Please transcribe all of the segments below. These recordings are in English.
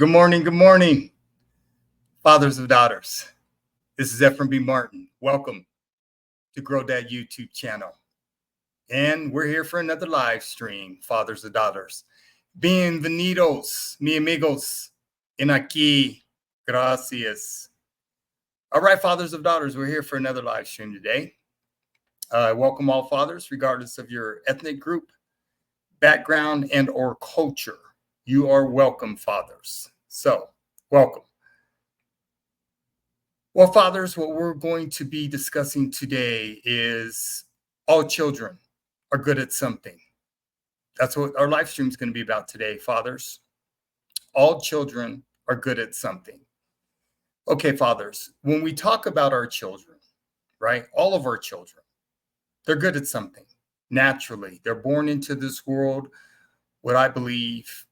Good morning, fathers of daughters. This is Ephraim B. Martin. Welcome to Grow Dad YouTube channel. And we're here for another live stream, fathers of daughters. Bienvenidos, mi amigos, en aquí, gracias. All right, fathers of daughters, we're here for another live stream today. Welcome all fathers, regardless of your ethnic group, background, and or culture. You are welcome, fathers. So, welcome. Well, fathers, what we're going to be discussing today is all children are good at something. That's what our live stream is going to be about today, fathers. All children are good at something. Okay, fathers, when we talk about our children, right, all of our children, they're good at something. Naturally, they're born into this world, what I believe,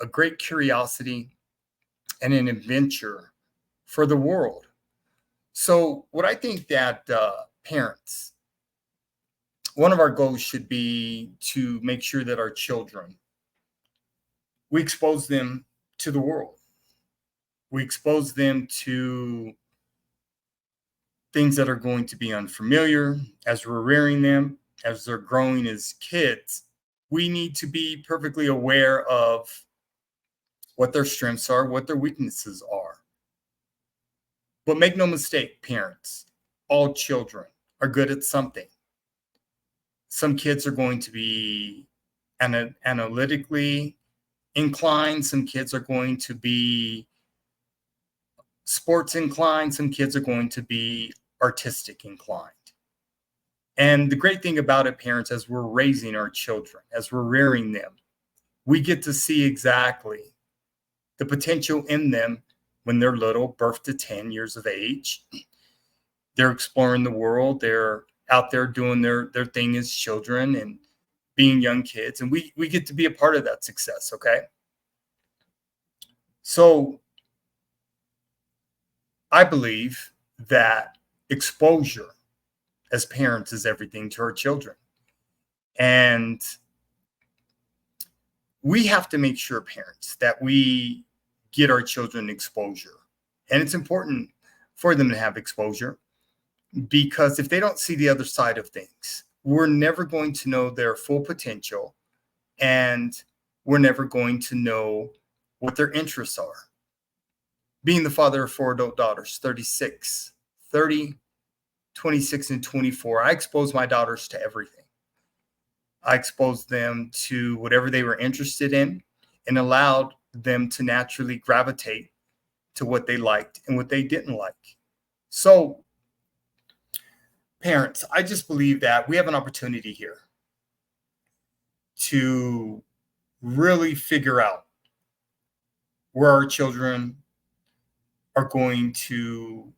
a great curiosity and an adventure for the world. So what I think that parents, one of our goals should be to make sure that our children, we expose them to the world. We expose them to things that are going to be unfamiliar as we're rearing them, as they're growing as kids. We need to be perfectly aware of what their strengths are, what their weaknesses are. But make no mistake, parents, all children are good at something. Some kids are going to be analytically inclined. Some kids are going to be sports inclined. Some kids are going to be artistic inclined. And the great thing about it, parents, as we're raising our children, as we're rearing them, we get to see exactly the potential in them when they're little, birth to 10 years of age. They're exploring the world. They're out there doing their thing as children and being young kids. And we get to be a part of that success, okay? So I believe that exposure as parents is everything to our children. And we have to make sure, parents, that we get our children exposure. And it's important for them to have exposure, because if they don't see the other side of things, we're never going to know their full potential, and we're never going to know what their interests are. Being the father of 4 adult daughters, 36, 30, 26, and 24, I exposed my daughters to everything. I exposed them to whatever they were interested in and allowed them to naturally gravitate to what they liked and what they didn't like. So, parents, I just believe that we have an opportunity here to really figure out where our children are going to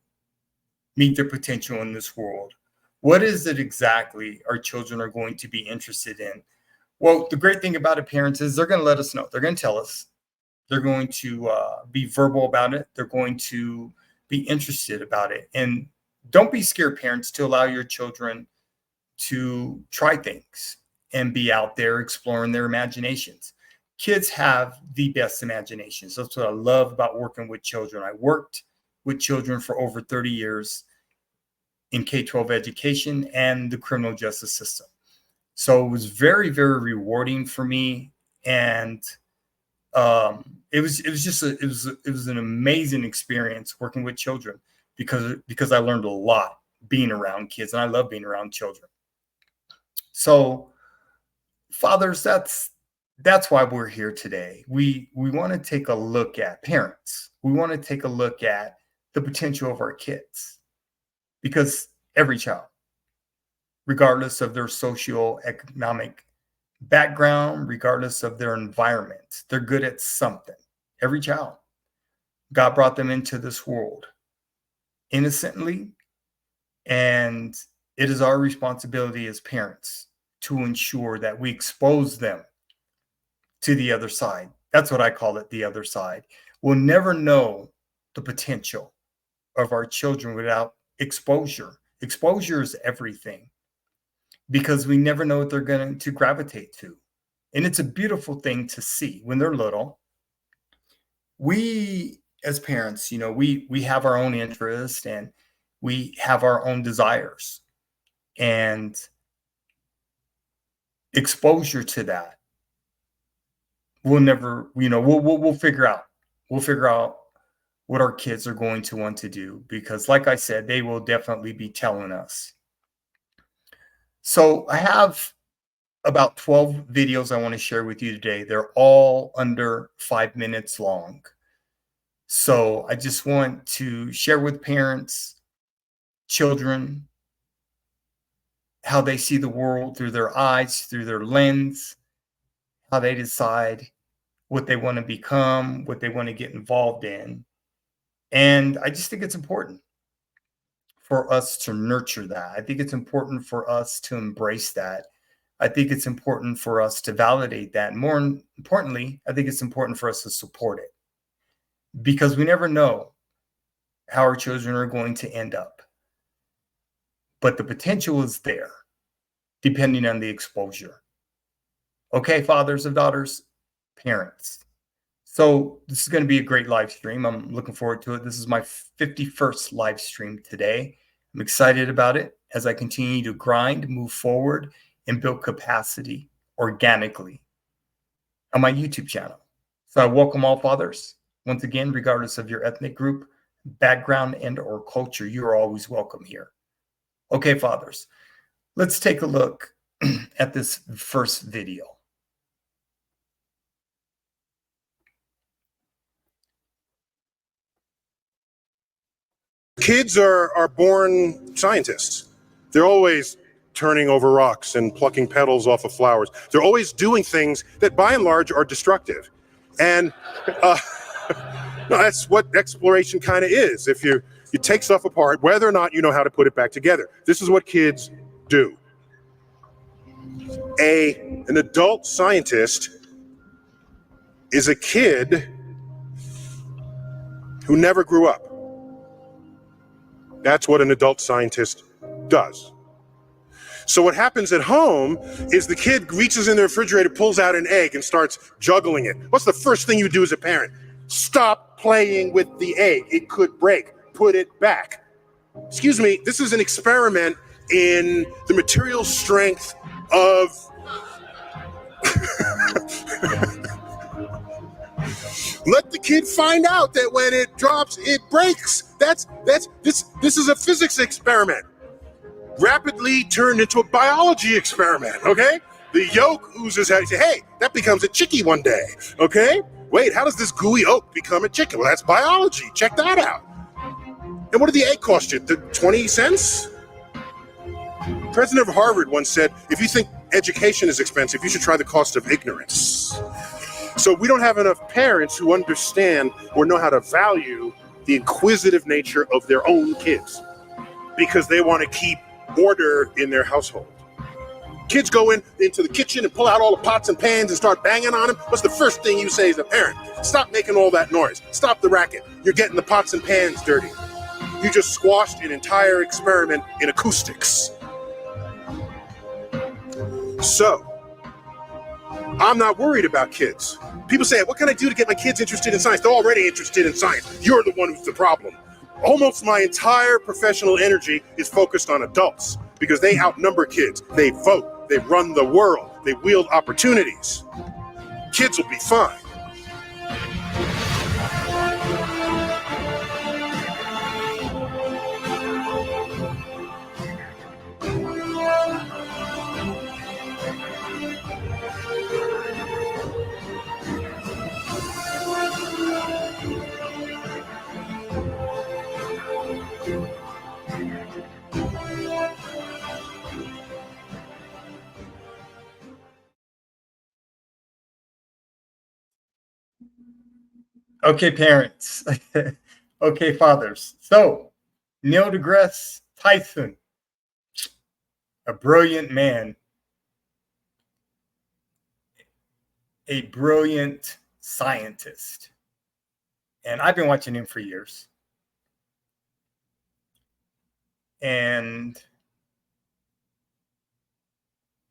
meet their potential in this world. What is it exactly our children are going to be interested in? Well, the great thing about it, parents, is they're going to let us know. They're going to tell us. They're going to be verbal about it. They're going to be interested about it. And don't be scared, parents, to allow your children to try things and be out there exploring their imaginations. Kids have the best imaginations. That's what I love about working with children. I worked with children for over 30 years in K-12 education and the criminal justice system. So it was very, very rewarding for me. And it was an amazing experience working with children, because I learned a lot being around kids, and I love being around children. So, fathers, that's why we're here today. We want to take a look at parents. We want to take a look at the potential of our kids, because every child, regardless of their socioeconomic background, regardless of their environment, they're good at something. Every child. God brought them into this world innocently, and it is our responsibility as parents to ensure that we expose them to the other side. That's what I call it, the other side. We'll never know the potential of our children without exposure. Exposure is everything, because we never know what they're going to gravitate to. And it's a beautiful thing to see when they're little. we as parents, we have our own interests and we have our own desires, and exposure to that we'll never, we'll figure out. We'll figure out what our kids are going to want to do because, like I said, they will definitely be telling us. So I have about 12 videos I want to share with you today. They're all under 5 minutes long. So I just want to share with parents, children, how they see the world through their eyes, through their lens, how they decide what they want to become, what they want to get involved in. And I just think it's important for us to nurture that. I think it's important for us to embrace that. I think it's important for us to validate that. More importantly, I think it's important for us to support it because we never know how our children are going to end up. But the potential is there, depending on the exposure. Okay, fathers of daughters, parents. So this is going to be a great live stream. I'm looking forward to it. This is my 51st live stream today. I'm excited about it as I continue to grind, move forward, and build capacity organically on my YouTube channel. So I welcome all fathers. Once again, regardless of your ethnic group, background, and or culture, you are always welcome here. Okay, fathers, let's take a look at this first video. Kids are born scientists. They're always turning over rocks and plucking petals off of flowers. They're always doing things that by and large are destructive. And no, that's what exploration kind of is. If you take stuff apart, whether or not you know how to put it back together. This is what kids do. An adult scientist is a kid who never grew up. That's what an adult scientist does. So what happens at home is the kid reaches in the refrigerator, pulls out an egg and starts juggling it. What's the first thing you do as a parent? Stop playing with the egg. It could break. Put it back. Excuse me, this is an experiment in the material strength of let the kid find out that when it drops, it breaks. This is a physics experiment rapidly turned into a biology experiment, okay? The yolk oozes out. You say, hey, that becomes a chickie one day, okay? Wait, how does this gooey yolk become a chicken? Well, that's biology. Check that out. And what did the egg cost you? 20 cents? The president of Harvard once said, if you think education is expensive, you should try the cost of ignorance. So we don't have enough parents who understand or know how to value the inquisitive nature of their own kids because they want to keep order in their household. Kids go into the kitchen and pull out all the pots and pans and start banging on them. What's the first thing you say as a parent? Stop making all that noise. Stop the racket. You're getting the pots and pans dirty. You just squashed an entire experiment in acoustics. So, I'm not worried about kids. People say, what can I do to get my kids interested in science? They're already interested in science. You're the one who's the problem. Almost my entire professional energy is focused on adults because they outnumber kids. They vote, they run the world, they wield opportunities. Kids will be fine. Okay, parents. Okay, fathers. So, Neil deGrasse Tyson, a brilliant man, a brilliant scientist. And I've been watching him for years. And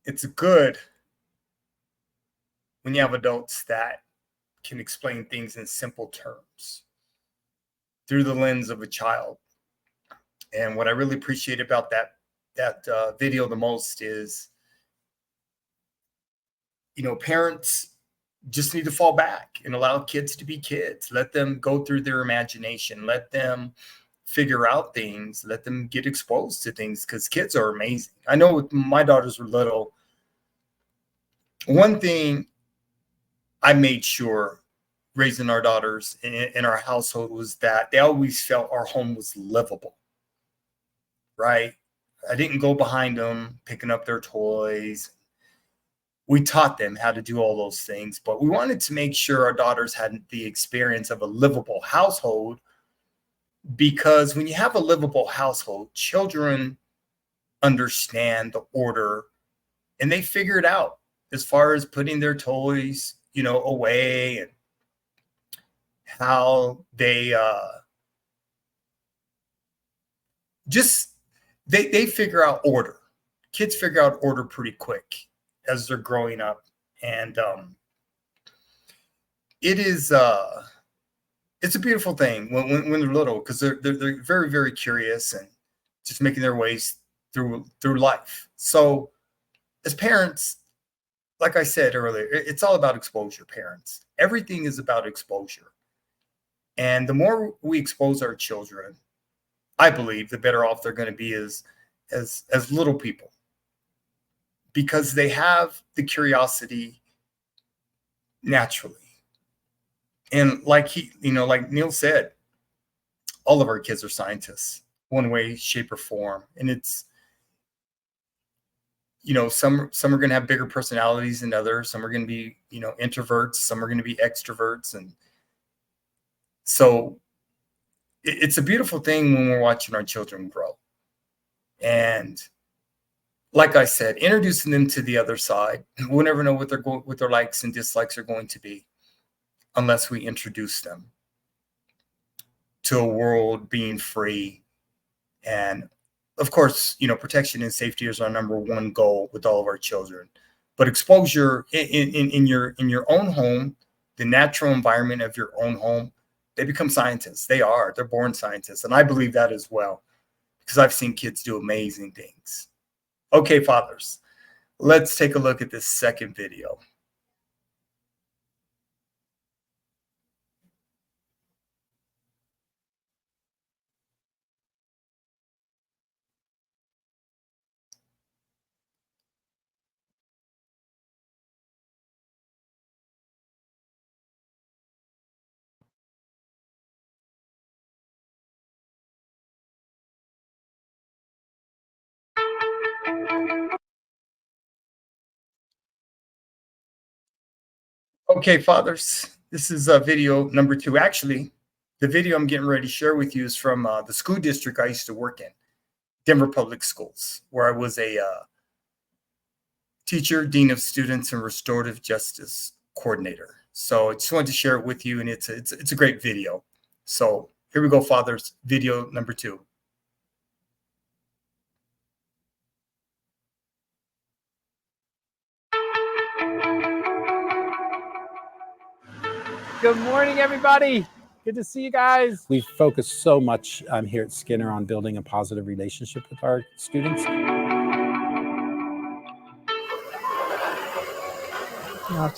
it's good when you have adults that can explain things in simple terms through the lens of a child. And what I really appreciate about that video the most is, parents just need to fall back and allow kids to be kids. Let them go through their imagination. Let them figure out things. Let them get exposed to things, because kids are amazing. I know when my daughters were little, one thing I made sure raising our daughters in our household was that they always felt our home was livable, right? I didn't go behind them picking up their toys. We taught them how to do all those things, but we wanted to make sure our daughters had the experience of a livable household, because when you have a livable household, children understand the order and they figure it out as far as putting their toys, away, and how they they figure out order. Kids figure out order pretty quick as they're growing up. And it's a beautiful thing when they're little, because they're very, very curious and just making their ways through life. So as parents, like I said earlier, it's all about exposure, parents. Everything is about exposure. And the more we expose our children, I believe the better off they're going to be as little people, because they have the curiosity naturally. And like Neil said, all of our kids are scientists, one way, shape, or form. And it's, some are going to have bigger personalities than others. Some are going to be, introverts. Some are going to be extroverts. And so it's a beautiful thing when we're watching our children grow. And like I said, introducing them to the other side, we'll never know what their likes and dislikes are going to be unless we introduce them to a world being free. And of course, protection and safety is our number one goal with all of our children. But exposure in your own home, the natural environment of your own home, they become scientists. They're born scientists. And I believe that as well, because I've seen kids do amazing things. Okay, fathers, let's take a look at this second video. Okay, fathers, this is video number 2. Actually, the video I'm getting ready to share with you is from the school district I used to work in, Denver Public Schools, where I was a teacher, dean of students, and restorative justice coordinator. So I just wanted to share it with you, and it's a great video. So here we go, fathers, video number 2. Good morning, everybody. Good to see you guys. We focus so much here at Skinner on building a positive relationship with our students.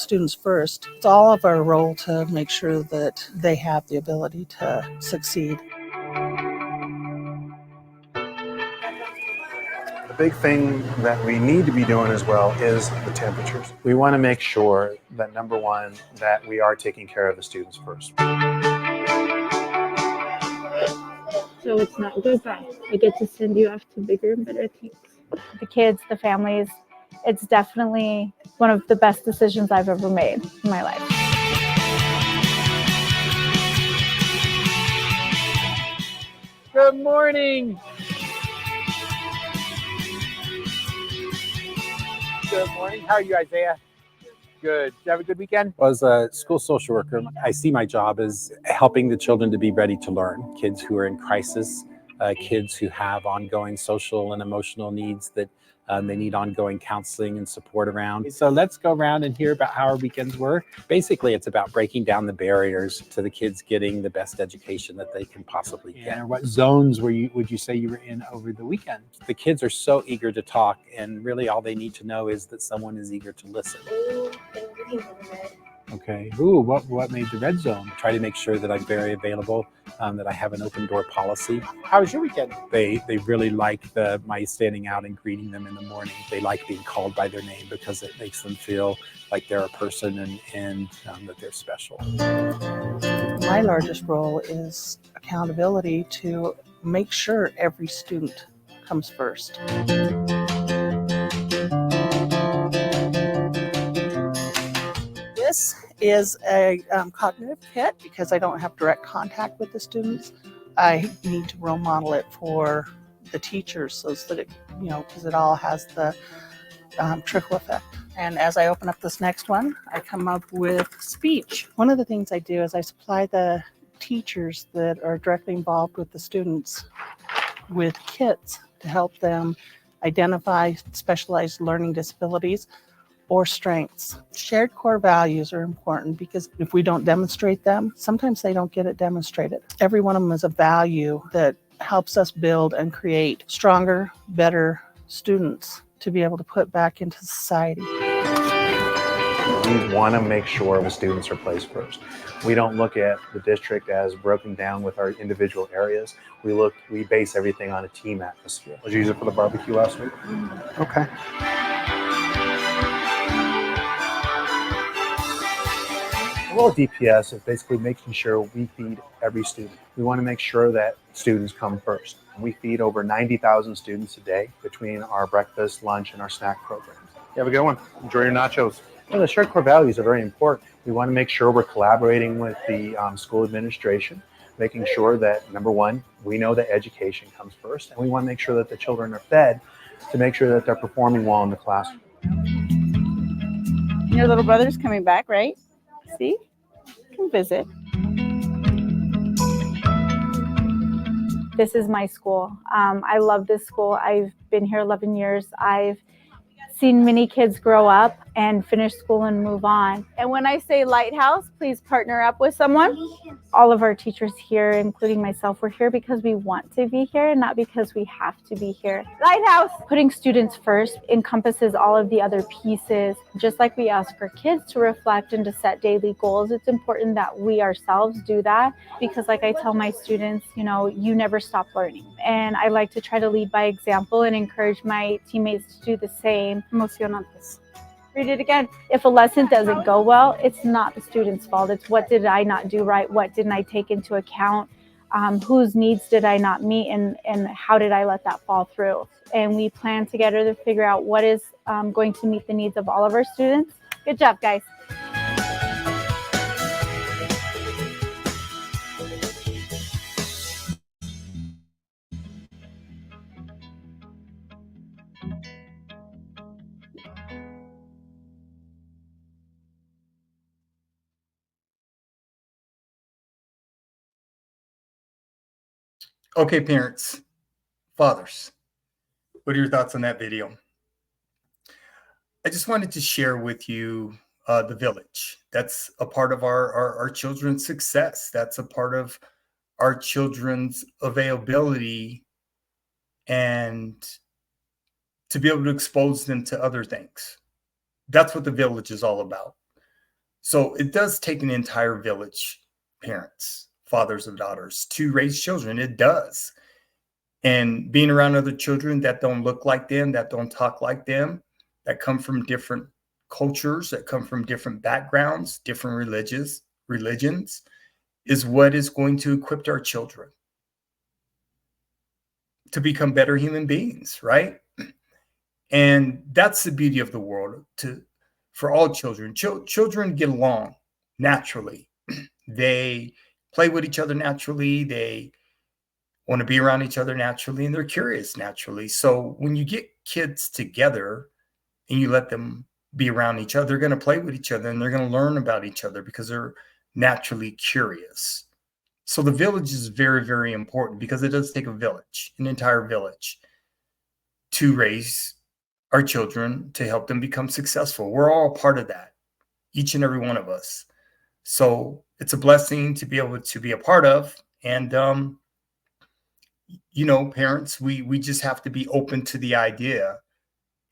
Students first. It's all of our role to make sure that they have the ability to succeed. The big thing that we need to be doing as well is the temperatures. We want to make sure that, number one, that we are taking care of the students first. So it's not goodbye. I get to send you off to bigger and better things. The kids, the families, it's definitely one of the best decisions I've ever made in my life. Good morning. Good morning. How are you, Isaiah? Good. Did you have a good weekend? As a school social worker, I see my job as helping the children to be ready to learn. Kids who are in crisis, kids who have ongoing social and emotional needs that they need ongoing counseling and support around. So let's go around and hear about how our weekends were. Basically, it's about breaking down the barriers to the kids getting the best education that they can possibly get. And what zones would you say you were in over the weekend? The kids are so eager to talk, and really all they need to know is that someone is eager to listen. Okay. Ooh, what made the red zone? Try to make sure that I'm very available, that I have an open door policy. How was your weekend? They really like my standing out and greeting them in the morning. They like being called by their name because it makes them feel like they're a person and that they're special. My largest role is accountability to make sure every student comes first. This is a cognitive kit because I don't have direct contact with the students. I need to role model it for the teachers so that it, because it all has the trickle effect. And as I open up this next one, I come up with speech. One of the things I do is I supply the teachers that are directly involved with the students with kits to help them identify specialized learning disabilities or strengths. Shared core values are important because if we don't demonstrate them, sometimes they don't get it demonstrated. Every one of them is a value that helps us build and create stronger, better students to be able to put back into society. We want to make sure the students are placed first. We don't look at the district as broken down with our individual areas. We base everything on a team atmosphere. Did you use it for the barbecue last week? Okay. The role of DPS is basically making sure we feed every student. We want to make sure that students come first. We feed over 90,000 students a day between our breakfast, lunch, and our snack programs. You have a good one. Enjoy your nachos. The shared core values are very important. We want to make sure we're collaborating with the school administration, making sure that, number one, we know that education comes first, and we want to make sure that the children are fed to make sure that they're performing well in the classroom. Your little brother's coming back, right? See? You can visit. This is my school. I love this school. I've been here 11 years. I've seen many kids grow up and finish school and move on. And when I say lighthouse, please partner up with someone. All of our teachers here, including myself, we're here because we want to be here and not because we have to be here. Lighthouse! Putting students first encompasses all of the other pieces. Just like we ask our kids to reflect and to set daily goals, it's important that we ourselves do that because like I tell my students, you never stop learning. And I like to try to lead by example and encourage my teammates to do the same. Emocionantes. Read it again. If a lesson doesn't go well, it's not the student's fault. It's what did I not do right? What didn't I take into account? Whose needs did I not meet? And how did I let that fall through? And we plan together to figure out what is going to meet the needs of all of our students. Good job, guys. Okay, parents, fathers, what are your thoughts on that video? I just wanted to share with you the village. That's a part of our children's success. That's a part of our children's availability and to be able to expose them to other things. That's what the village is all about. So it does take an entire village, parents, fathers of daughters, to raise children. It does. And being around other children that don't look like them, that don't talk like them, that come from different cultures, that come from different backgrounds, different religions, is what is going to equip our children to become better human beings, right? And that's the beauty of the world for all children. Children get along naturally. They play with each other naturally. They want to be around each other naturally, and they're curious naturally. So when you get kids together and you let them be around each other, they're going to play with each other and they're going to learn about each other because they're naturally curious. So the village is very, very important because it does take a village, an entire village, to raise our children, to help them become successful. We're all a part of that, each and every one of us. So it's a blessing to be able to be a part of. And, parents, we just have to be open to the idea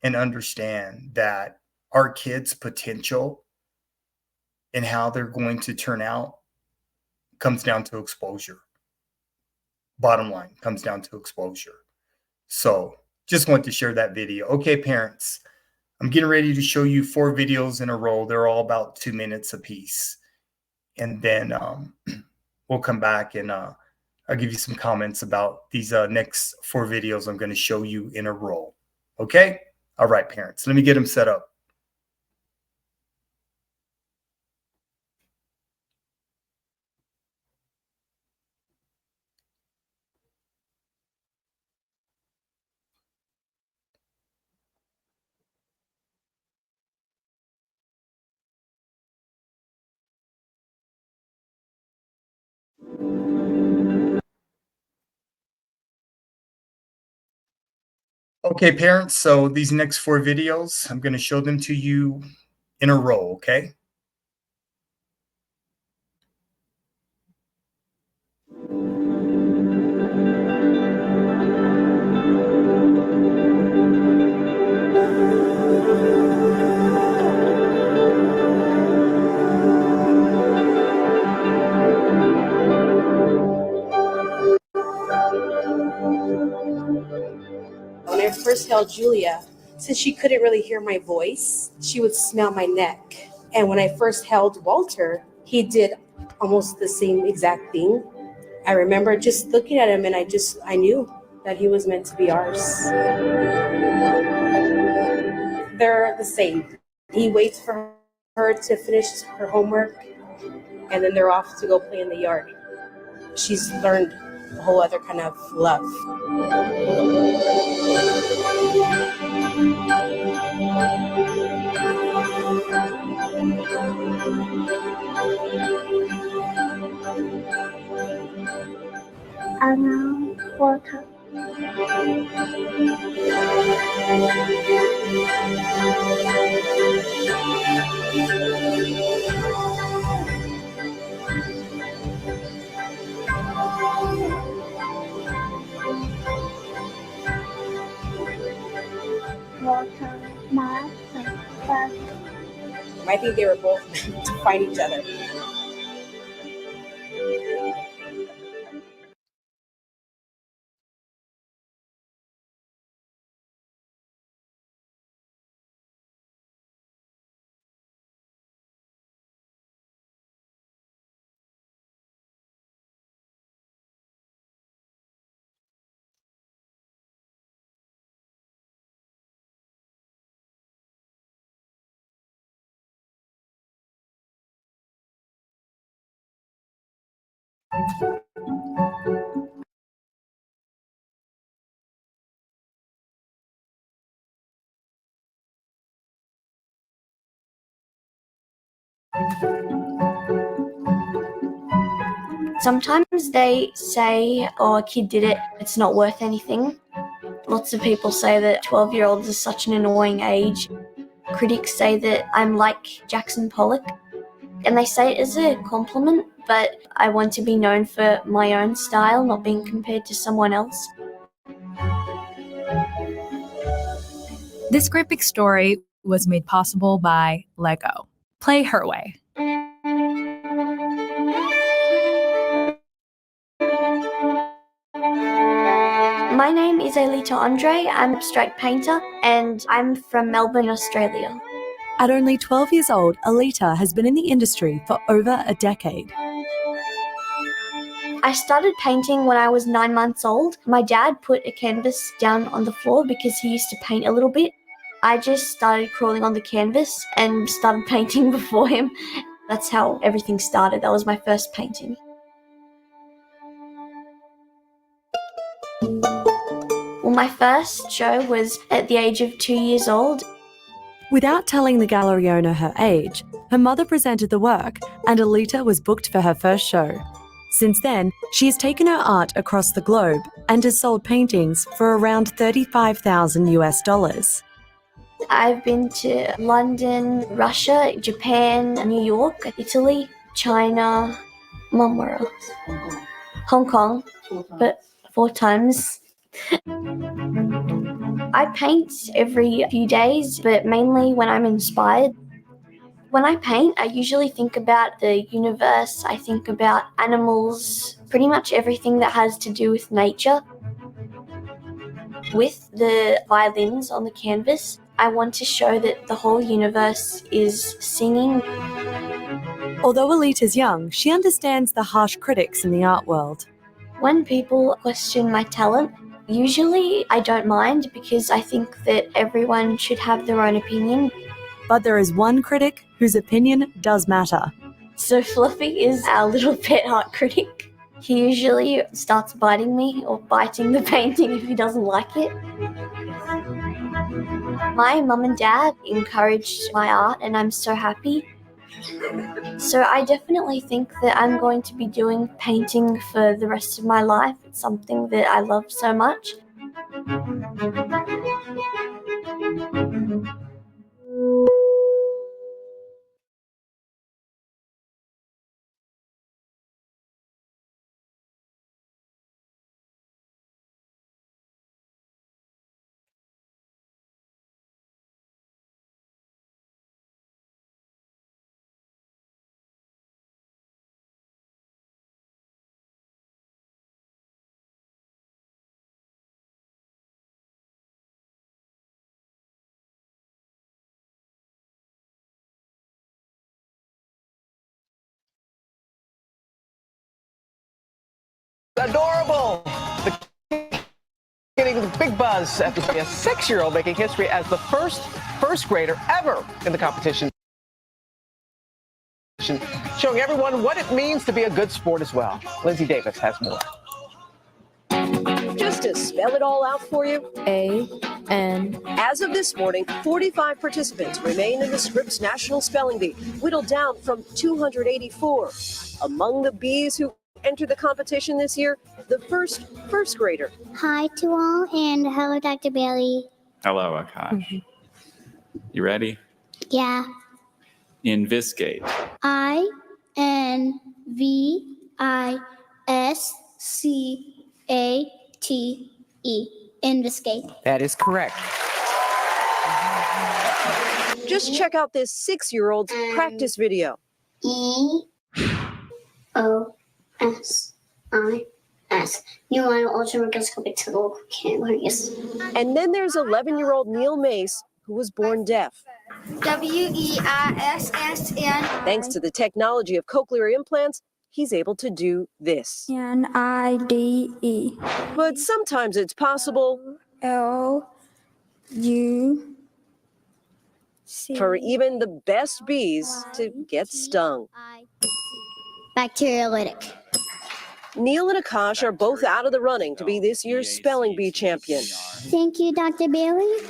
and understand that our kids' potential and how they're going to turn out comes down to exposure. Bottom line, comes down to exposure. So just want to share that video. Okay, parents, I'm getting ready to show you 4 videos in a row. They're all about 2 minutes apiece. And then we'll come back and I'll give you some comments about these next 4 videos I'm going to show you in a row. Okay? All right, parents, let me get them set up. Okay, parents, so these next 4 videos, I'm going to show them to you in a row, okay? When I first held Julia, since she couldn't really hear my voice, she would smell my neck. And when I first held Walter, he did almost the same exact thing. I remember just looking at him and I knew that he was meant to be ours. They're the same. He waits for her to finish her homework and then they're off to go play in the yard. She's learned a whole other kind of love. And now, Walter. Walter, Matt, and Dad. I think they were both meant to find each other. Sometimes they say, oh, a kid did it, it's not worth anything. Lots of people say that 12-year-olds is such an annoying age. Critics say that I'm like Jackson Pollock, and they say it as a compliment, but I want to be known for my own style, not being compared to someone else. This great big story was made possible by Lego. Play her way. My name is Alita Andre. I'm an abstract painter and I'm from Melbourne, Australia. At only 12 years old, Alita has been in the industry for over a decade. I started painting when I was 9 months old. My dad put a canvas down on the floor because he used to paint a little bit. I just started crawling on the canvas and started painting before him. That's how everything started. That was my first painting. Well, my first show was at the age of 2 years old. Without telling the gallery owner her age, her mother presented the work and Alita was booked for her first show. Since then, she has taken her art across the globe and has sold paintings for around $35,000. I've been to London, Russia, Japan, New York, Italy, China, where else? Hong Kong, but 4 times. I paint every few days, but mainly when I'm inspired. When I paint, I usually think about the universe, I think about animals, pretty much everything that has to do with nature. With the violins on the canvas, I want to show that the whole universe is singing. Although Elite is young, she understands the harsh critics in the art world. When people question my talent, usually I don't mind because I think that everyone should have their own opinion. But there is one critic whose opinion does matter. So Fluffy is our little pet art critic. He usually starts biting me or biting the painting if he doesn't like it. My mum and dad encouraged my art and I'm so happy. So I definitely think that I'm going to be doing painting for the rest of my life. It's something that I love so much. Adorable! Getting the big buzz after a 6-year-old making history as the first grader ever in the competition. Showing everyone what it means to be a good sport as well. Lindsay Davis has more. Just to spell it all out for you, A-N. As of this morning, 45 participants remain in the Scripps National Spelling Bee, whittled down from 284. Among the bees who entered the competition this year, the first grader. Hi to all, and hello, Dr. Bailey. Hello, Akash. You ready? Yeah. Investigate. INVISCATE. Investigate. That is correct. Just check out this 6-year-old's practice video. EOSIS. New line ultramicroscopic telescopic. And then there's 11-year-old Neil Mace, who was born deaf. WEISSN. Thanks to the technology of cochlear implants, he's able to do this. NIDE. But sometimes it's possible for even the best bees to get stung. Bacteriolytic. Neil and Akash are both out of the running to be this year's spelling bee champion. Thank you, Dr. Bailey.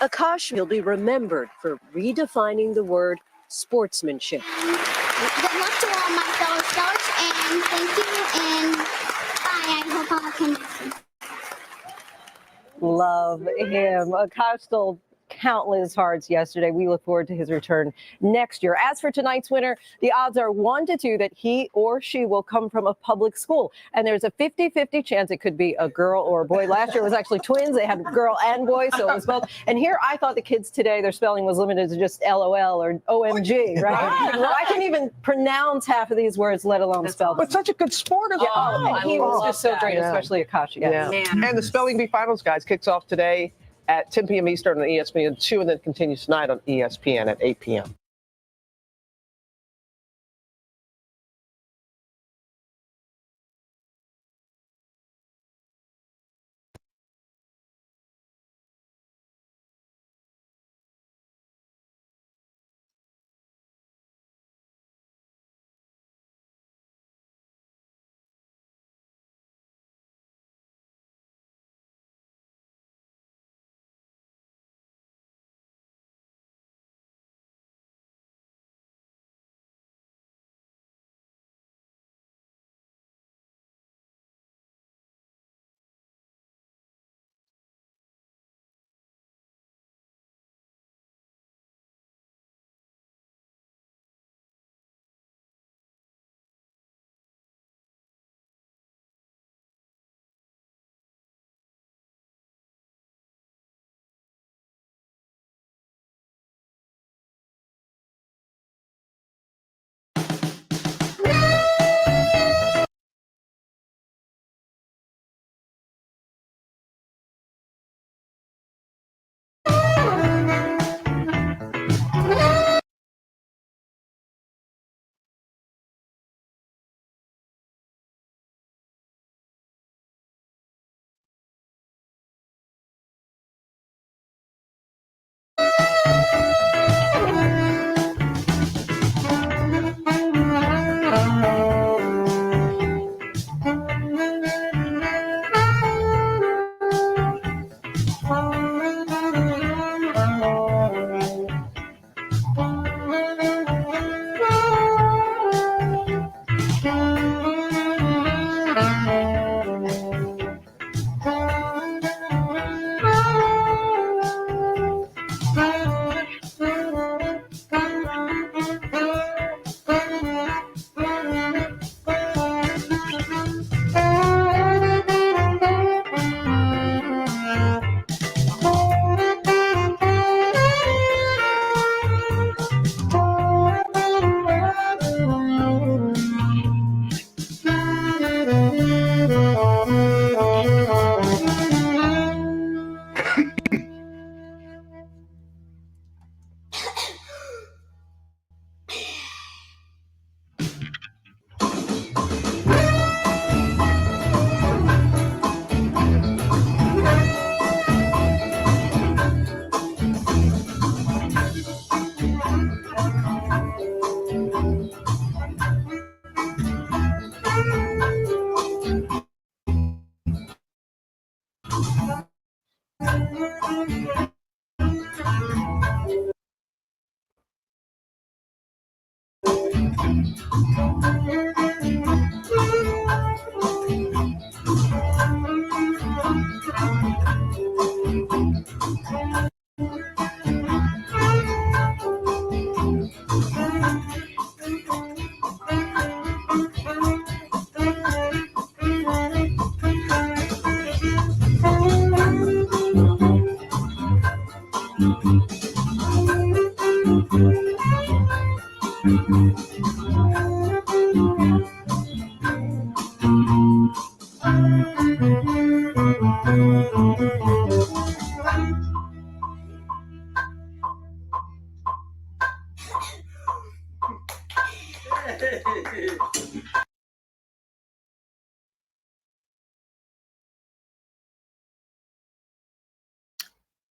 Akash will be remembered for redefining the word sportsmanship. Good luck to all my fellow stars, and thank you, and bye. I hope all can. Love him. Akash stole countless hearts yesterday. We look forward to his return next year. As for tonight's winner, the odds are 1 to 2 that he or she will come from a public school. And there's a 50-50 chance it could be a girl or a boy. Last year it was actually twins. They had girl and boy, so it was both. And here I thought the kids today, their spelling was limited to just LOL or OMG, right? I can't even pronounce half of these words, let alone spell them. But such a good sport as well. Oh, and he was just so great, especially Akash. Yeah. And the Spelling Bee Finals, guys, kicks off today at 10 p.m. Eastern on ESPN2 and then continues tonight on ESPN at 8 p.m.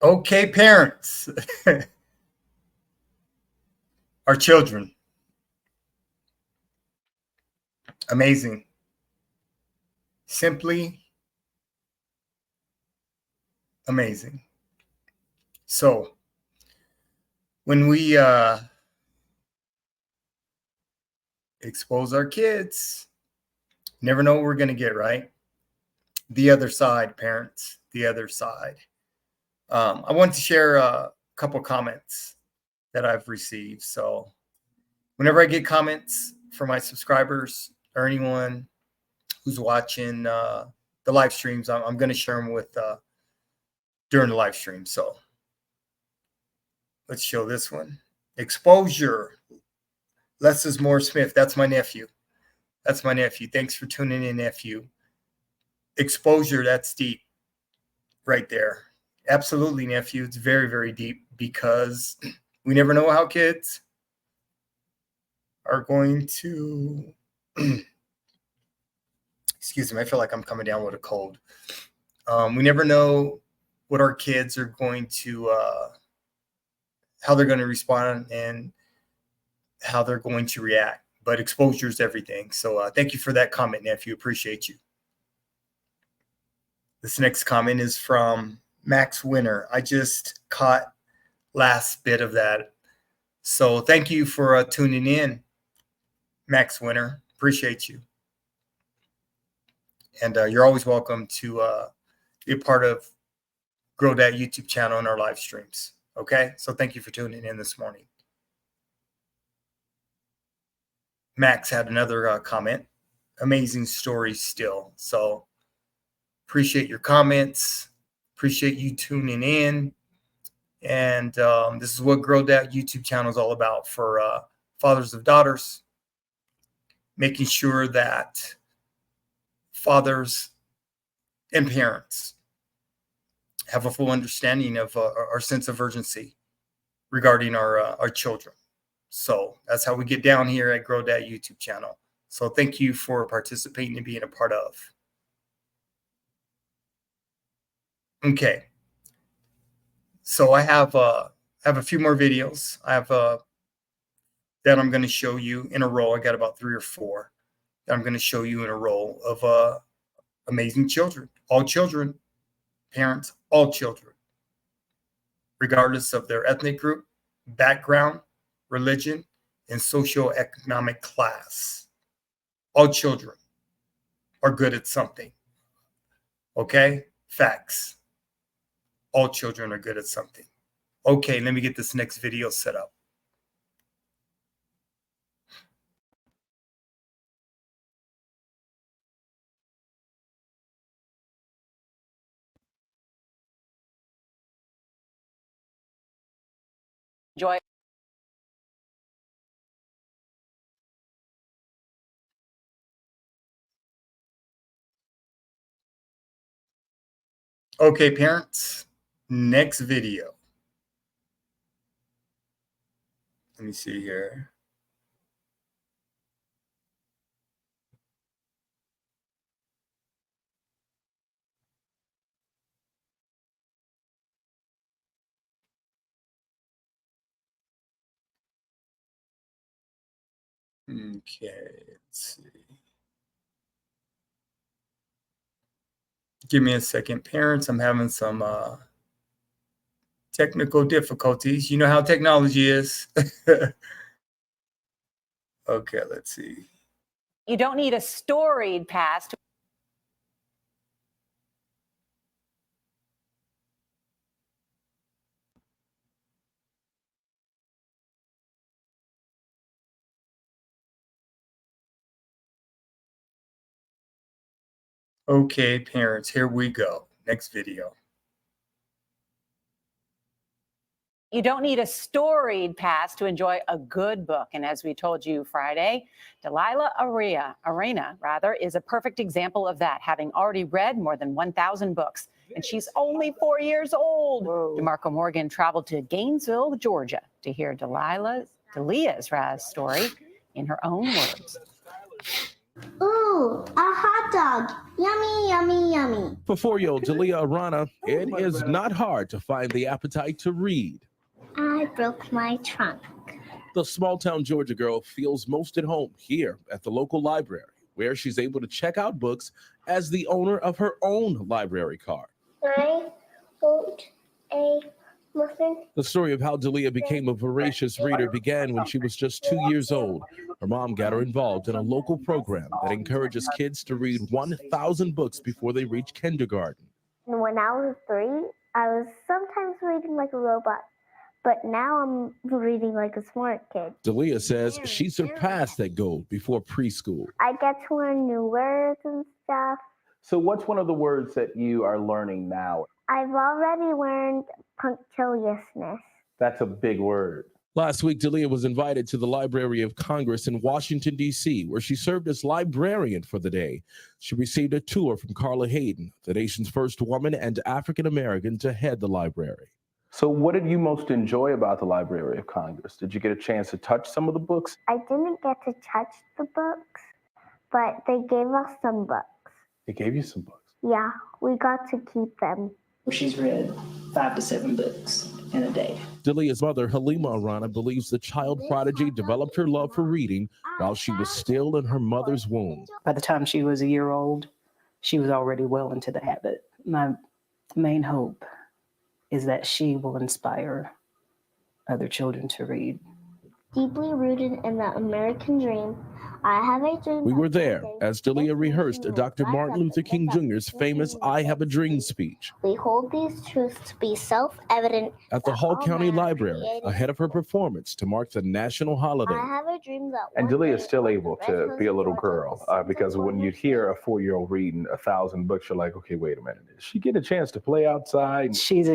Okay, parents. Our children. Amazing. Simply amazing. So when we expose our kids, never know what we're going to get, right? The other side, parents, the other side. I want to share a couple comments that I've received. So whenever I get comments from my subscribers or anyone who's watching the live streams, I'm going to share them with during the live stream. So let's show this one. Exposure. Less is more Smith. That's my nephew. That's my nephew. Thanks for tuning in, nephew. Exposure, that's deep right there. Absolutely, nephew. It's very, very deep because we never know how kids are going to excuse me, I feel like I'm coming down with a cold. We never know what our kids are going to how they're going to respond and how they're going to react. But exposure is everything. So thank you for that comment, nephew. Appreciate you. This next comment is from Max Winter. I just caught last bit of that. So thank you for tuning in, Max Winter. Appreciate you. And you're always welcome to be a part of Grow That YouTube channel and our live streams. Okay? So thank you for tuning in this morning. Max had another comment. Amazing story still. So appreciate your comments. Appreciate you tuning in. And this is what Grow That YouTube channel is all about for fathers of daughters, making sure that fathers and parents have a full understanding of our sense of urgency regarding our children. So that's how we get down here at Grow That YouTube channel. So thank you for participating and being a part of. Okay. So I have a few more videos. I have that I'm going to show you in a row. I got about 3 or 4 that I'm going to show you in a row of amazing children. All children, parents, all children, regardless of their ethnic group, background, religion, and socioeconomic class. All children are good at something. Okay? Facts. All children are good at something. Okay, let me get this next video set up. Enjoy. Okay, parents, next video. Let me see here. Okay, let's see. Give me a second, parents. I'm having some Technical difficulties. You know how technology is. Okay, let's see. You don't need a storied past. Okay, parents, here we go. Next video. You don't need a storied past to enjoy a good book. And as we told you Friday, Delilah Arena is a perfect example of that, having already read more than 1,000 books. And she's only 4 years old. DeMarco Morgan traveled to Gainesville, Georgia, to hear Deliah's story in her own words. Ooh, a hot dog. Yummy, yummy, yummy. For 4-year-old Dalia Arana, it is not hard to find the appetite to read. I broke my trunk. The small-town Georgia girl feels most at home here at the local library, where she's able to check out books as the owner of her own library card. I wrote a muffin. The story of how Dalia became a voracious reader began when she was just 2 years old. Her mom got her involved in a local program that encourages kids to read 1,000 books before they reach kindergarten. When I was 3, I was sometimes reading like a robot, but now I'm reading like a smart kid. Dalia says she surpassed that goal before preschool. I get to learn new words and stuff. So what's one of the words that you are learning now? I've already learned punctiliousness. That's a big word. Last week, Dalia was invited to the Library of Congress in Washington, D.C., where she served as librarian for the day. She received a tour from Carla Hayden, the nation's first woman and African-American to head the library. So what did you most enjoy about the Library of Congress? Did you get a chance to touch some of the books? I didn't get to touch the books, but they gave us some books. They gave you some books. Yeah, we got to keep them. She's read 5 to 7 books in a day. Dalia's mother, Halima Arana, believes the child prodigy developed her love for reading while she was still in her mother's womb. By the time she was a year old, she was already well into the habit. My main hope is that she will inspire other children to read. Deeply rooted in the American dream, I have a dream. We were there as Dalia rehearsed Dr. Martin Luther King Jr.'s famous I Have a Dream speech. We hold these truths to be self-evident At the Hall County Library, ahead of her performance to mark the national holiday. I have a dream that And Dalia is still able to be a little girl because when you hear a 4-year-old reading 1,000 books, you're like, okay, wait a minute. Did she get a chance to play outside? She's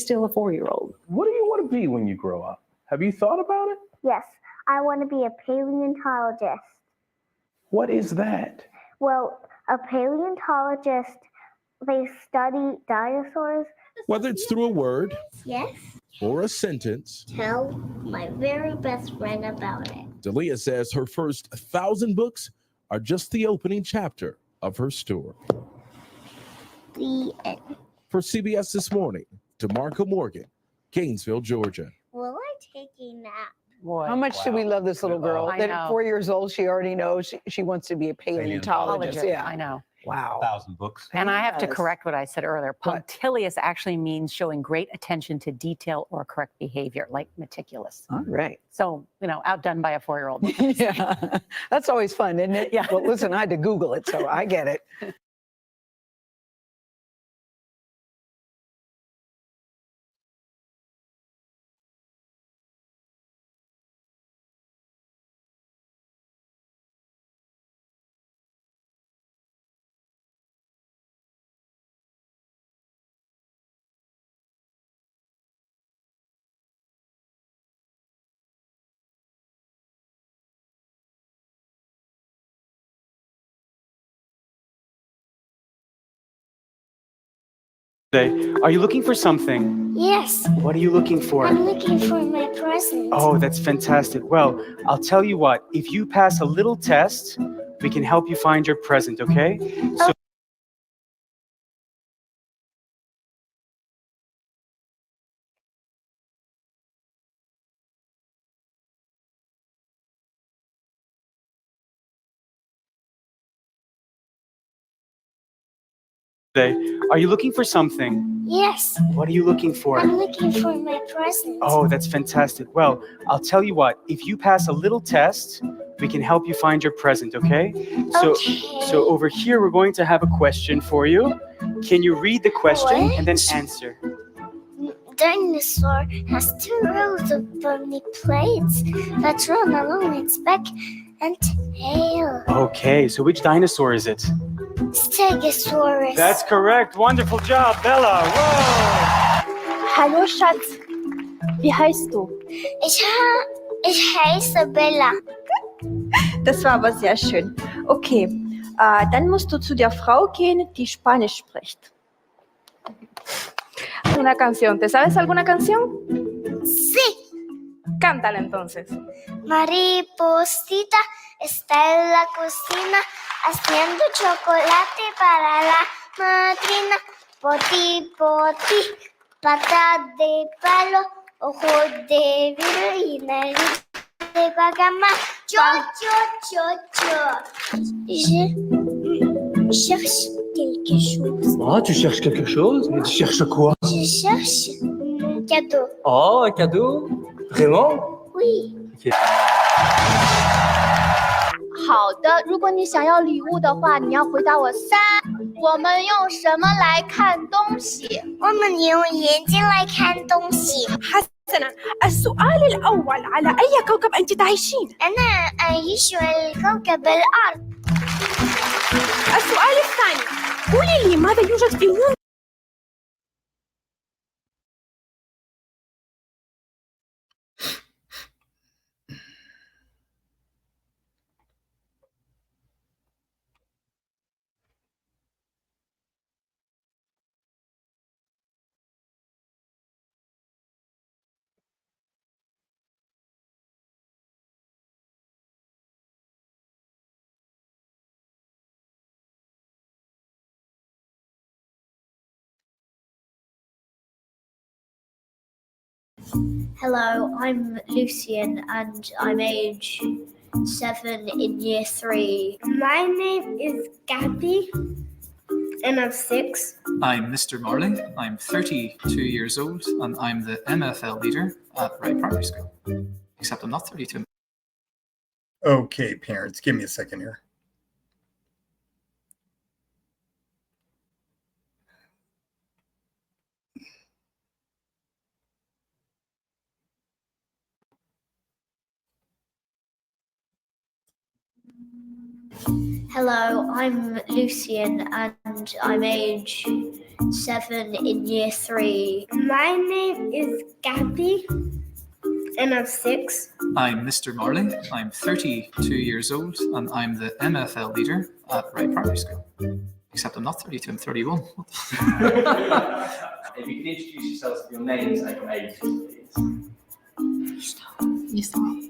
still a 4-year-old. What do you want to be when you grow up? Have you thought about it? Yes, I want to be a paleontologist. What is that? Well, a paleontologist, they study dinosaurs. Whether it's through a word Yes. or a sentence, Tell my very best friend about it. Dalia says her first 1,000 books are just the opening chapter of her story. The end. For CBS This Morning, DeMarco Morgan, Gainesville, Georgia. Will I take a nap? Boy, how much do we love this little girl? I That know. at 4 years old, she already knows she wants to be a paleontologist. Yeah, I know. Wow. 1,000 books. And I have to Yes. correct what I said earlier. Punctilious actually means showing great attention to detail or correct behavior, like meticulous. All right. So, outdone by a 4-year-old. Yeah, that's always fun, isn't it? Yeah. Well, listen, I had to Google it, so I get it. Are you looking for something? Yes, What are you looking for? I'm looking for my present. Oh, that's fantastic. Well, I'll tell you what, if you pass a little test, we can help you find your present, okay? So are you looking for something? Yes, What are you looking for? I'm looking for my present. Oh, that's fantastic. Well, I'll tell you what, if you pass a little test, we can help you find your present, okay? So over here, we're going to have a question for you. Can you read the question and then answer? Dinosaur has 2 rows of bony plates that run along its back and tail. Okay, so which dinosaur is it? Stegosaurus. That's correct. Wonderful job, Bella. Whoa! Hallo Schatz, wie heißt du? Ich heiße Bella. Das war aber sehr schön. Okay, dann musst du zu der Frau gehen, die Spanisch spricht. Una canción. ¿Te sabes alguna canción? Sí. Cántala entonces. Mariposita está en la cocina haciendo chocolate para la madrina. Poti, poti, pata de palo, ojo de vidrio y nariz de bagama. Cho, cho, cho, cho. Je cherche quelque chose. Oh, tu cherches quelque chose? Mais tu cherches quoi? Je cherche un cadeau. Oh, un cadeau? Vraiment? Oui. Okay. 好的，如果你想要礼物的话，你要回答我3。我们用什么来看东西？我们用眼睛来看东西。 حسنا، السؤال الأول على أي كوكب أنت تعيشين؟ أنا أعيش على كوكب الأرض. السؤال الثاني، قولي لي ماذا يوجد في هنا؟ Hello, I'm Lucian and I'm age 7 in year 3. My name is Gabby and I'm 6. I'm Mr. Marley. I'm 32 years old and I'm the MFL leader at Wright Primary School. Except I'm not 32. Okay, parents, give me a second here. Hello, I'm Lucian and I'm age 7 in year 3. My name is Gabby and I'm 6. I'm Mr. Marley. I'm 32 years old and I'm the MFL leader at Wright Primary School. Except I'm not 32, I'm 31. If you can introduce yourselves with your names and your ages, please. You start.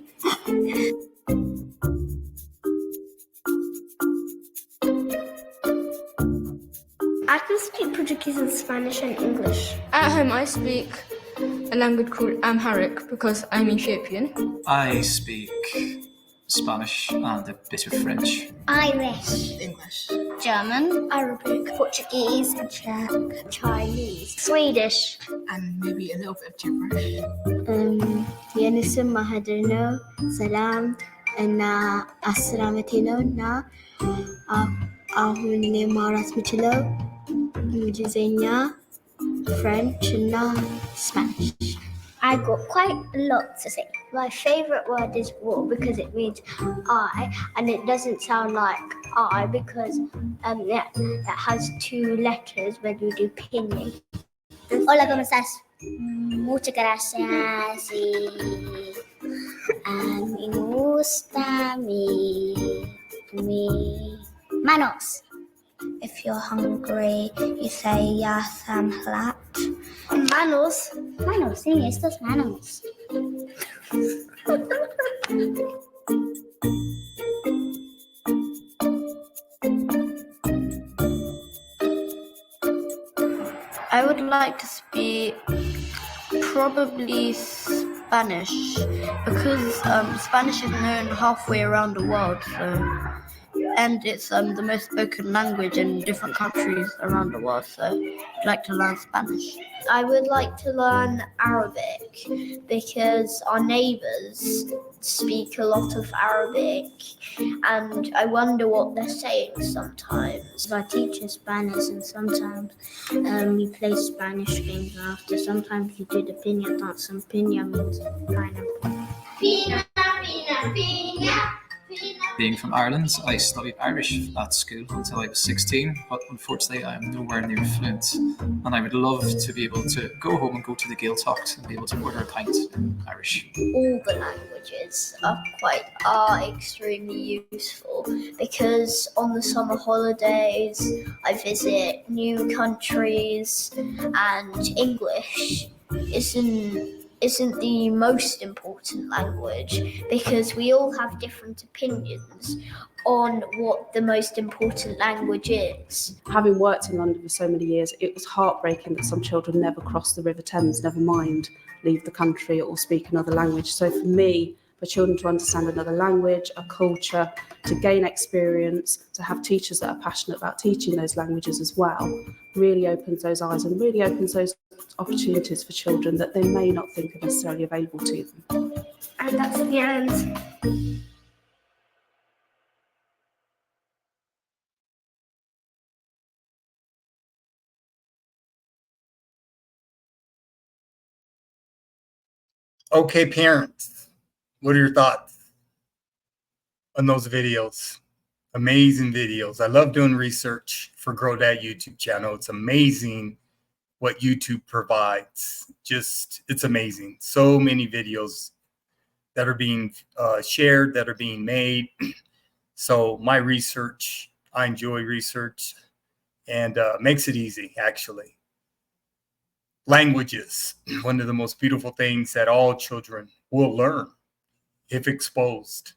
I can speak Portuguese and Spanish and English. At home, I speak a language called Amharic because I'm Ethiopian. I speak Spanish and a bit of French. Irish. English. German. Arabic. Portuguese. Czech. Chinese. Swedish. And maybe a little bit of gibberish. የንስም ማህደር ነው ሰላም እና 10 ዓመቴ ነው እና አሁን እኔ ማውራት የምችለው እንግሊዝኛ French and Spanish. I got quite a lot to say. My favourite word is war because it means I and it doesn't sound like I because it has 2 letters when you do pinyin. Hola, ¿cómo estás? Muchas gracias y me gusta mi manos. If you're hungry, you say ya samhlat. Manos. Manos, sí, estos manos. I would like to speak probably Spanish because Spanish is known halfway around the world, so and it's the most spoken language in different countries around the world. So I'd like to learn Spanish. I would like to learn Arabic because our neighbours speak a lot of Arabic and I wonder what they're saying sometimes. I teach in Spanish and sometimes we play Spanish games after. Sometimes we do the piña dance and piña means pineapple. Pina, pina, pina. Being from Ireland, I studied Irish at school until I was 16, but unfortunately I am nowhere near fluent. And I would love to be able to go home and go to the Gaeltacht and be able to order a pint in Irish. All the languages are extremely useful because on the summer holidays I visit new countries and English isn't the most important language because we all have different opinions on what the most important language is. Having worked in London for so many years, it was heartbreaking that some children never cross the River Thames, never mind leave the country or speak another language. So for me, for children to understand another language, a culture, to gain experience, to have teachers that are passionate about teaching those languages as well, really opens those eyes and really opens those opportunities for children that they may not think are necessarily available to them. And that's the end. Okay, parents, what are your thoughts on those videos? Amazing videos. I love doing research for Grow Dad YouTube channel. It's amazing what YouTube provides. It's amazing. So many videos that are being shared, that are being made. So my research, I enjoy research and makes it easy, actually. Languages, one of the most beautiful things that all children will learn if exposed.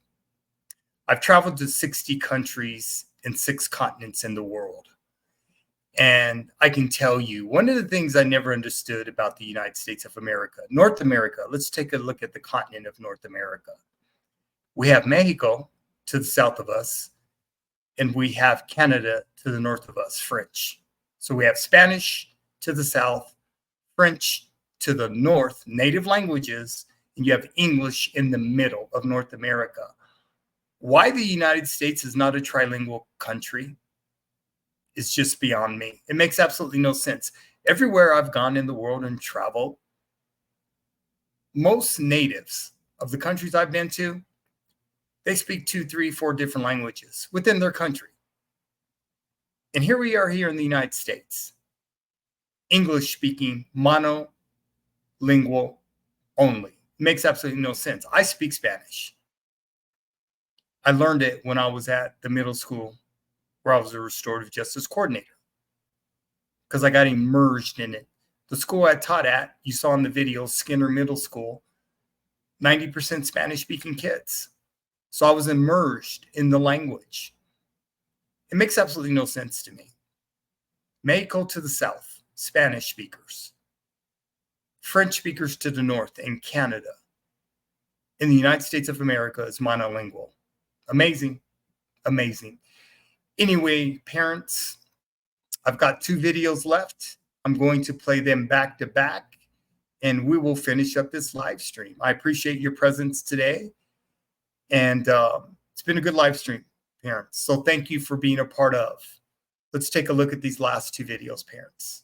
I've traveled to 60 countries and 6 continents in the world. And I can tell you, one of the things I never understood about the United States of America, North America, let's take a look at the continent of North America. We have Mexico to the south of us, and we have Canada to the north of us, French. So we have Spanish to the south, French to the north, native languages, and you have English in the middle of North America. Why the United States is not a trilingual country is just beyond me. It makes absolutely no sense. Everywhere I've gone in the world and traveled, most natives of the countries I've been to, they speak 2, 3, 4 different languages within their country. And here we are here in the United States. English speaking, monolingual only. Makes absolutely no sense. I speak Spanish. I learned it when I was at the middle school where I was a restorative justice coordinator because I got immersed in it. The school I taught at, you saw in the video, Skinner Middle School, 90% Spanish speaking kids. So I was immersed in the language. It makes absolutely no sense to me. Mexico to the south, Spanish speakers. French speakers to the north, and Canada. In the United States of America is monolingual. Amazing, amazing. Anyway, parents, I've got 2 videos left. I'm going to play them back to back, and we will finish up this live stream. I appreciate your presence today, and it's been a good live stream, parents. So thank you for being a part of. Let's take a look at these last 2 videos, parents.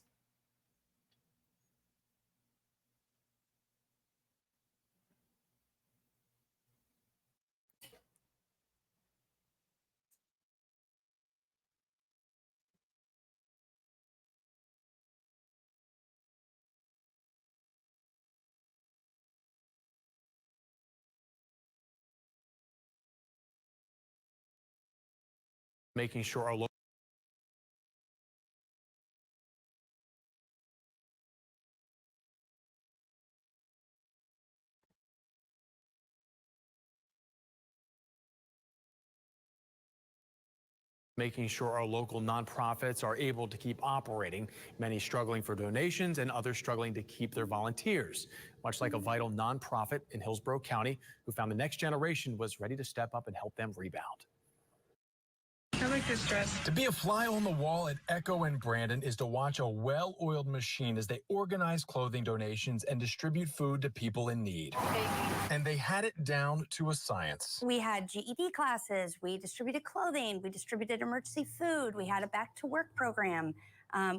Making sure our local nonprofits are able to keep operating, many struggling for donations and others struggling to keep their volunteers, much like a vital nonprofit in Hillsborough County who found the next generation was ready to step up and help them rebound. like this dress. To be a fly on the wall at Echo and Brandon is to watch a well-oiled machine as they organize clothing donations and distribute food to people in need. And they had it down to a science. We had GED classes, we distributed clothing, we distributed emergency food, we had a back-to-work program,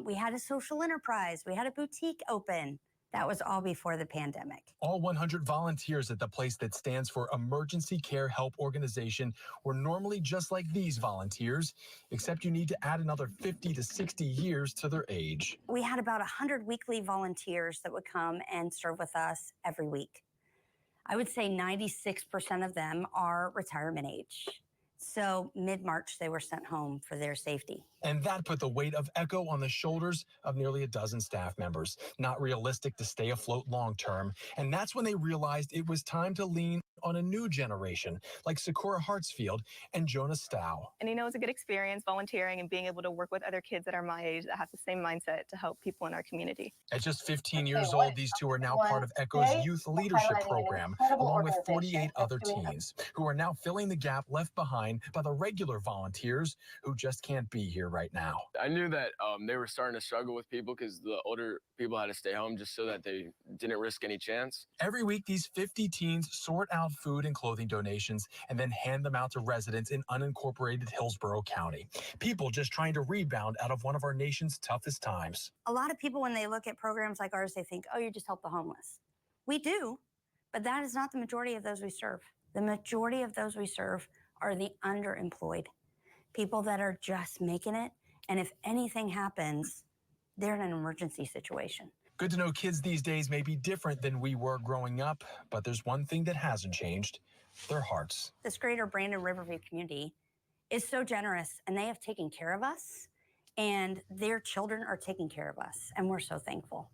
we had a social enterprise, we had a boutique open. That was all before the pandemic. All 100 volunteers at the place that stands for Emergency Care Help Organization were normally just like these volunteers, except you need to add another 50 to 60 years to their age. We had about 100 weekly volunteers that would come and serve with us every week. I would say 96% of them are retirement age. So mid-March, they were sent home for their safety. And that put the weight of Echo on the shoulders of nearly a dozen staff members. Not realistic to stay afloat long term. And that's when they realized it was time to lean on a new generation, like Sakura Hartsfield and Jonah Stow. And it was a good experience volunteering and being able to work with other kids that are my age that have the same mindset to help people in our community. At just 15 years old, these two are now part of Echo's youth leadership program, along with 48 other teens, who are now filling the gap left behind by the regular volunteers who just can't be here right now. I knew that they were starting to struggle with people because the older people had to stay home just so that they didn't risk any chance. Every week, these 50 teens sort out food and clothing donations and then hand them out to residents in unincorporated Hillsborough County. People just trying to rebound out of one of our nation's toughest times. A lot of people, when they look at programs like ours, they think, oh, you just help the homeless. We do, but that is not the majority of those we serve. The majority of those we serve are the underemployed, people that are just making it. And if anything happens, they're in an emergency situation. Good to know kids these days may be different than we were growing up, but there's one thing that hasn't changed: their hearts. This greater Brandon Riverview community is so generous, and they have taken care of us, and their children are taking care of us, and we're so thankful.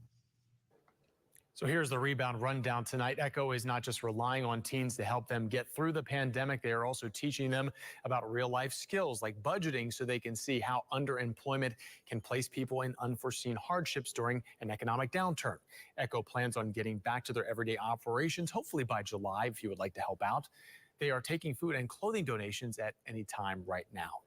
So here's the rebound rundown tonight. Echo is not just relying on teens to help them get through the pandemic. They are also teaching them about real life skills like budgeting so they can see how underemployment can place people in unforeseen hardships during an economic downturn. Echo plans on getting back to their everyday operations, hopefully by July, if you would like to help out. They are taking food and clothing donations at any time right now.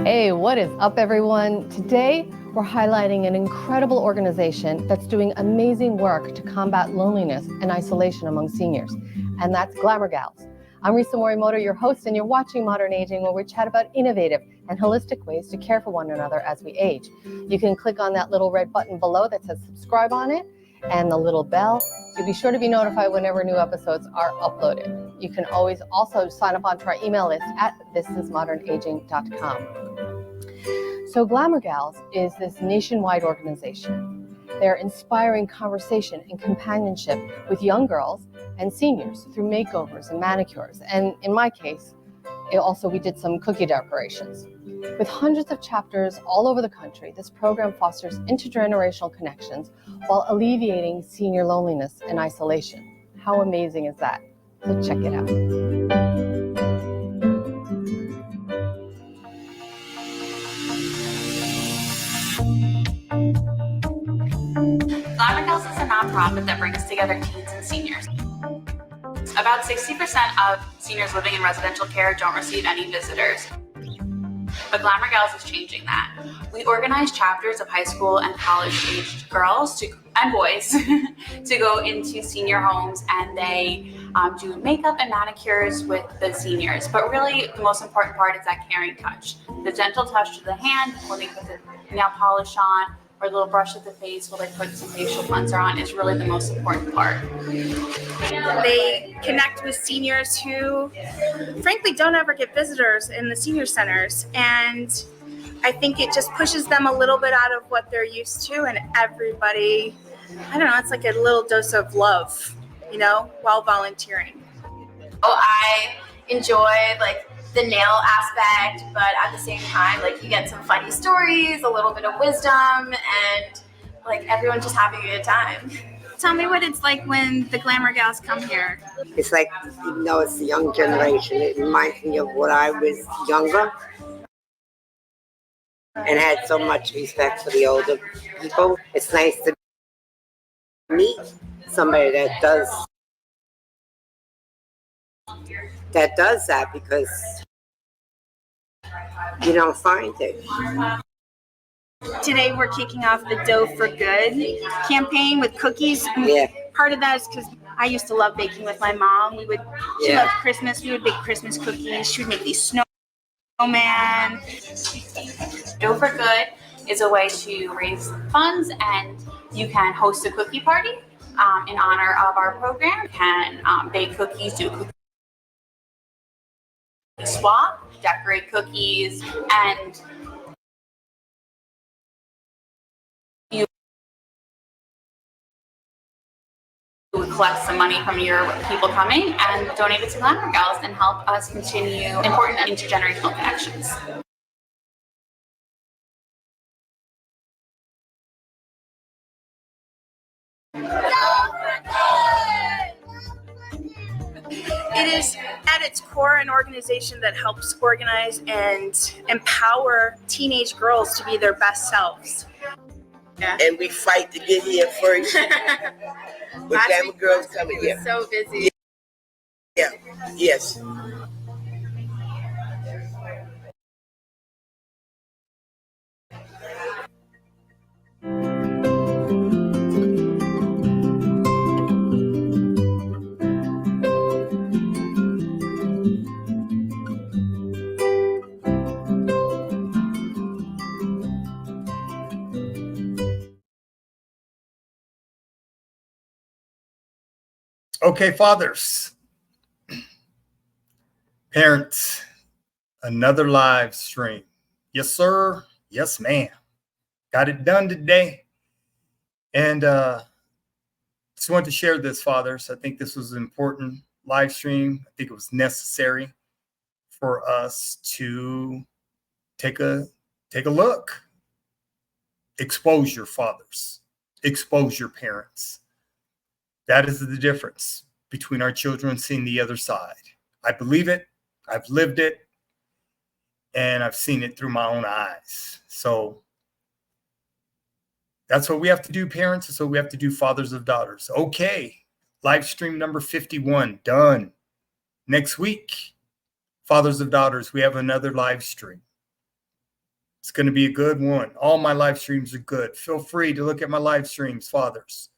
Hey, what is up, everyone? Today, we're highlighting an incredible organization that's doing amazing work to combat loneliness and isolation among seniors, and that's Glamour Gals. I'm Risa Morimoto, your host, and you're watching Modern Aging, where we chat about innovative and holistic ways to care for one another as we age. You can click on that little red button below that says subscribe on it, and the little bell, so be sure to be notified whenever new episodes are uploaded. You can always also sign up onto our email list at thisismodernaging.com. So Glamour Gals is this nationwide organization. They're inspiring conversation and companionship with young girls and seniors through makeovers and manicures. And in my case, we did some cookie decorations. With hundreds of chapters all over the country, this program fosters intergenerational connections while alleviating senior loneliness and isolation. How amazing is that? So check it out. Glamour Gals is a nonprofit that brings together teens and seniors. About 60% of seniors living in residential care don't receive any visitors. But Glamour Gals is changing that. We organize chapters of high school and college-aged girls and boys to go into senior homes, and they do makeup and manicures with the seniors. But really, the most important part is that caring touch. The gentle touch to the hand when they put the nail polish on, or a little brush at the face while they put some facial cleanser on is really the most important part. They connect with seniors who, frankly, don't ever get visitors in the senior centers. And I think it just pushes them a little bit out of what they're used to, and everybody I don't know, it's like a little dose of love, while volunteering. I enjoy like the nail aspect, but at the same time, like you get some funny stories, a little bit of wisdom, and like everyone just having a good time. Tell me what it's like when the Glamour Gals come here. It's like, even though it's the young generation, it reminds me of when I was younger and had so much respect for the older people. It's nice to meet somebody that does that because you don't find it. Today we're kicking off the Dough for Good campaign with cookies. Yeah. Part of that is because I used to love baking with my mom. She loved Christmas. We would bake Christmas cookies. She would make these snowman. Dough for Good is a way to raise funds, and you can host a cookie party in honor of our program. You can bake cookies, do a cookie swap, decorate cookies, and you collect some money from your people coming and donate it to Glamour Gals and help us continue important intergenerational connections. It is at its core an organization that helps organize and empower teenage girls to be their best selves. And we fight to get here first. With Glamour Girls coming here. So busy. Yeah. Yes. Okay, fathers, parents, another live stream. Yes, sir. Yes, ma'am. Got it done today. And just wanted to share this, fathers. I think this was an important live stream. I think it was necessary for us to take a look. Expose your fathers. Expose your parents. That is the difference between our children seeing the other side. I believe it. I've lived it. And I've seen it through my own eyes. So that's what we have to do, parents. That's what we have to do, fathers of daughters. Okay. Live stream number 51, done. Next week, fathers of daughters, we have another live stream. It's going to be a good one. All my live streams are good. Feel free to look at my live streams, fathers.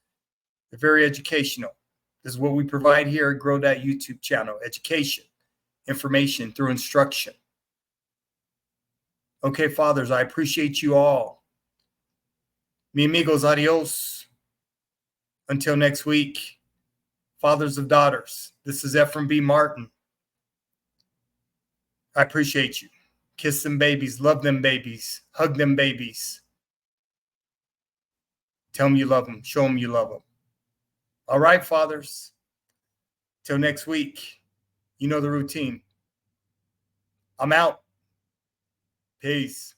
They're very educational. This is what we provide here at Grow That YouTube channel. Education, information through instruction. Okay, fathers, I appreciate you all. Mi amigos, adios. Until next week, fathers of daughters, this is Ephraim B. Martin. I appreciate you. Kiss them babies, love them babies, hug them babies. Tell them you love them, show them you love them. All right, fathers. Till next week, you know the routine. I'm out. Peace.